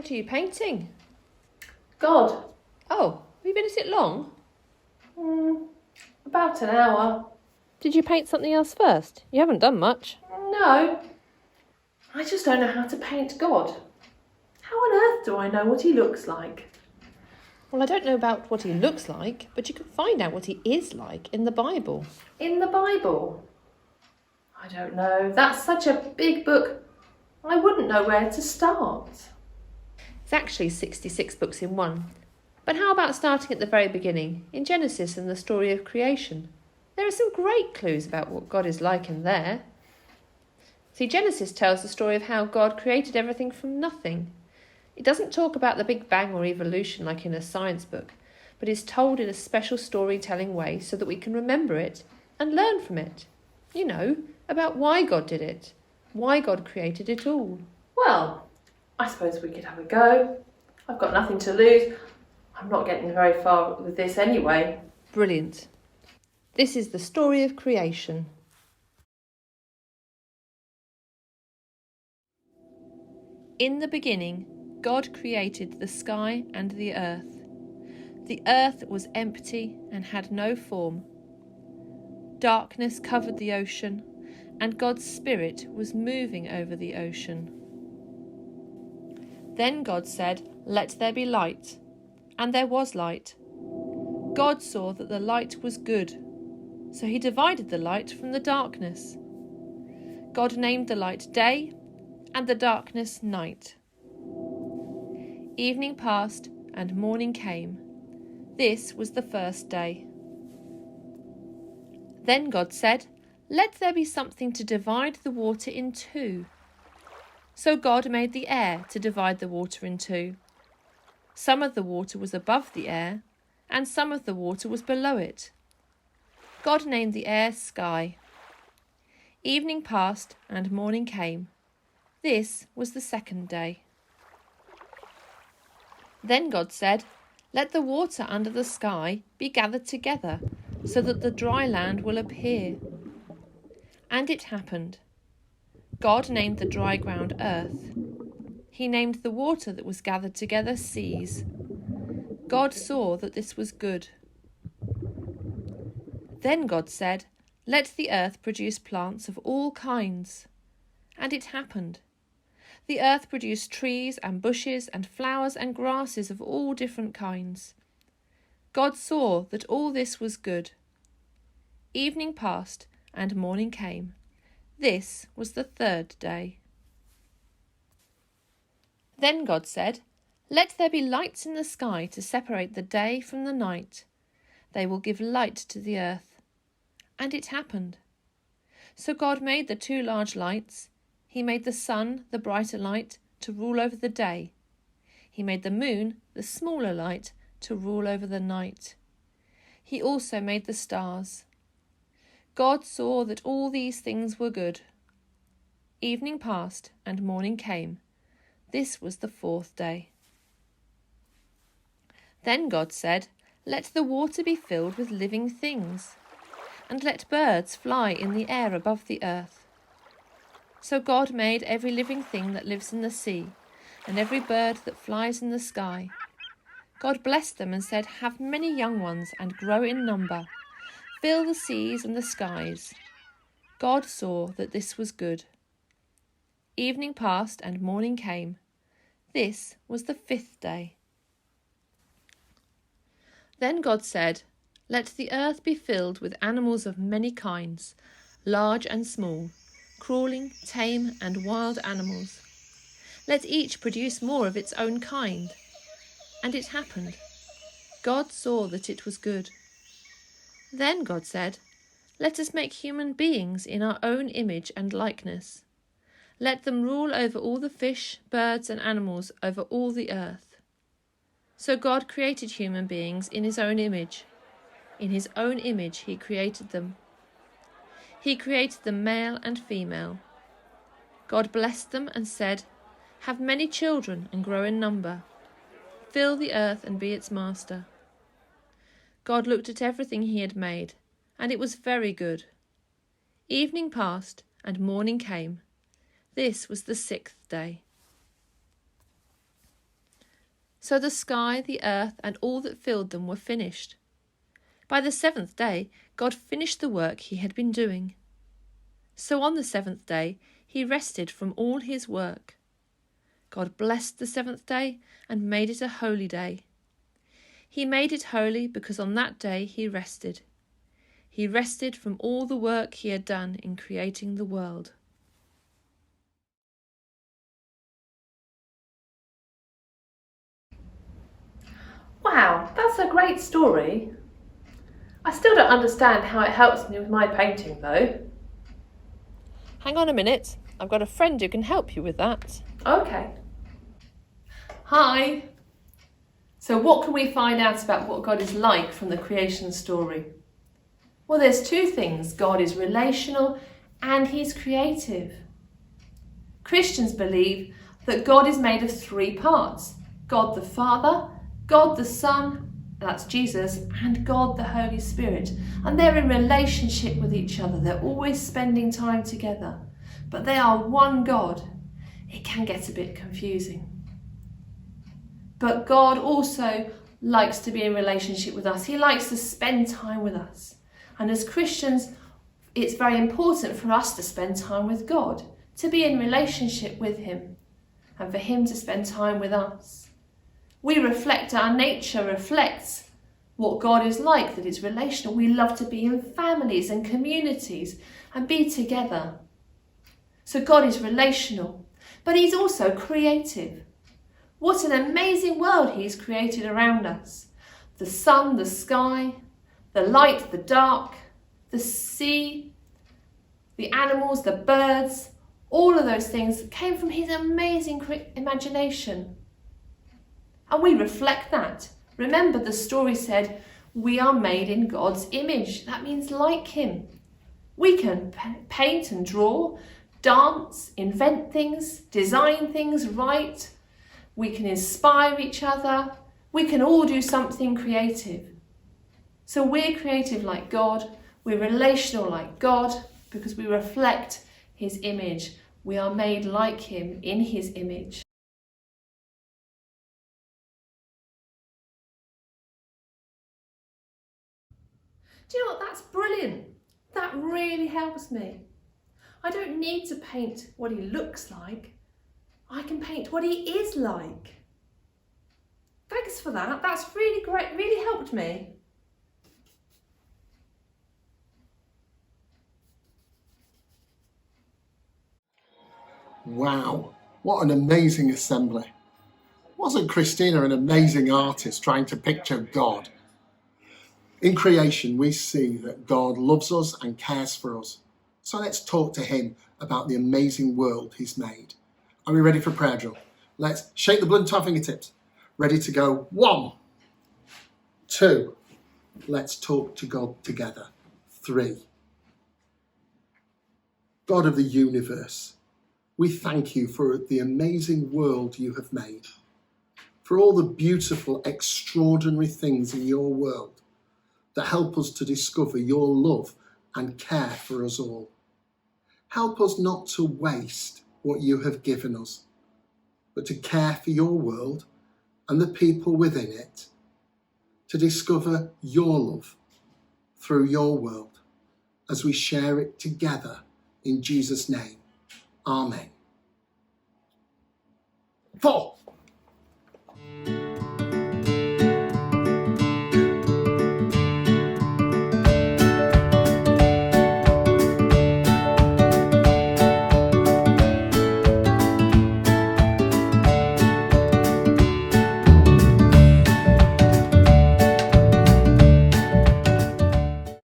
What are you painting? God. Oh, have you been at it long? About an hour. Did you paint something else first? You haven't done much. No. I just don't know how to paint God. How on earth do I know what he looks like? Well, I don't know about what he looks like, but you can find out what he is like in the Bible. In the Bible? I don't know. That's such a big book. I wouldn't know where to start. It's actually 66 books in one. But how about starting at the very beginning, in Genesis and the story of creation? There are some great clues about what God is like in there. See, Genesis tells the story of how God created everything from nothing. It doesn't talk about the Big Bang or evolution like in a science book, but is told in a special storytelling way so that we can remember it and learn from it. You know, about why God did it, why God created it all. Well, I suppose we could have a go. I've got nothing to lose. I'm not getting very far with this anyway. Brilliant. This is the story of creation. In the beginning, God created the sky and the earth. The earth was empty and had no form. Darkness covered the ocean, and God's Spirit was moving over the ocean. Then God said, "Let there be light," and there was light. God saw that the light was good, so he divided the light from the darkness. God named the light day, and the darkness night. Evening passed, and morning came. This was the first day. Then God said, "Let there be something to divide the water in two." So God made the air to divide the water in two. Some of the water was above the air, and some of the water was below it. God named the air sky. Evening passed, and morning came. This was the second day. Then God said, "Let the water under the sky be gathered together, so that the dry land will appear." And it happened. God named the dry ground earth. He named the water that was gathered together seas. God saw that this was good. Then God said, "Let the earth produce plants of all kinds." And it happened. The earth produced trees and bushes and flowers and grasses of all different kinds. God saw that all this was good. Evening passed, and morning came. This was the third day. Then God said, "Let there be lights in the sky to separate the day from the night. They will give light to the earth." And it happened. So God made the two large lights. He made the sun, the brighter light, to rule over the day. He made the moon, the smaller light, to rule over the night. He also made the stars. God saw that all these things were good. Evening passed, and morning came. This was the fourth day. Then God said, "Let the water be filled with living things, and let birds fly in the air above the earth." So God made every living thing that lives in the sea, and every bird that flies in the sky. God blessed them and said, "Have many young ones and grow in number. Fill the seas and the skies." God saw that this was good. Evening passed and morning came. This was the fifth day. Then God said, "Let the earth be filled with animals of many kinds, large and small, crawling, tame, and wild animals. Let each produce more of its own kind." And it happened. God saw that it was good. Then God said, "Let us make human beings in our own image and likeness. Let them rule over all the fish, birds, and animals over all the earth." So God created human beings in his own image. In his own image he created them. He created them male and female. God blessed them and said, "Have many children and grow in number. Fill the earth and be its master." God looked at everything he had made, and it was very good. Evening passed, and morning came. This was the sixth day. So the sky, the earth, and all that filled them were finished. By the seventh day, God finished the work he had been doing. So on the seventh day, he rested from all his work. God blessed the seventh day and made it a holy day. He made it holy because on that day he rested. He rested from all the work he had done in creating the world. Wow, that's a great story. I still don't understand how it helps me with my painting though. Hang on a minute, I've got a friend who can help you with that. Okay. Hi. So what can we find out about what God is like from the creation story? Well, there's two things. God is relational and he's creative. Christians believe that God is made of three parts: God the Father, God the Son, that's Jesus, and God the Holy Spirit. And they're in relationship with each other. They're always spending time together. But they are one God. It can get a bit confusing. But God also likes to be in relationship with us. He likes to spend time with us. And as Christians, it's very important for us to spend time with God, to be in relationship with him, and for him to spend time with us. Our nature reflects what God is like, that it's relational. We love to be in families and communities and be together. So God is relational, but he's also creative. What an amazing world he's created around us. The sun, the sky, the light, the dark, the sea, the animals, the birds, all of those things came from his amazing imagination. And we reflect that. Remember, the story said, we are made in God's image. That means like him. We can paint and draw, dance, invent things, design things, write. We can inspire each other. We can all do something creative. So we're creative like God. We're relational like God because we reflect his image. We are made like him in his image. Do you know what? That's brilliant. That really helps me. I don't need to paint what he looks like. I can paint what he is like. Thanks for that. That's really great. Really helped me. Wow, what an amazing assembly. Wasn't Christina an amazing artist trying to picture God? In creation, we see that God loves us and cares for us. So let's talk to him about the amazing world he's made. Are we ready for prayer drill? Let's shake the blood into our fingertips. Ready to go. 1, 2. Let's talk to God together. 3. God of the universe, we thank you for the amazing world you have made, for all the beautiful, extraordinary things in your world that help us to discover your love and care for us all. Help us not to waste what you have given us, but to care for your world and the people within it, to discover your love through your world as we share it together in Jesus' name. Amen. 4.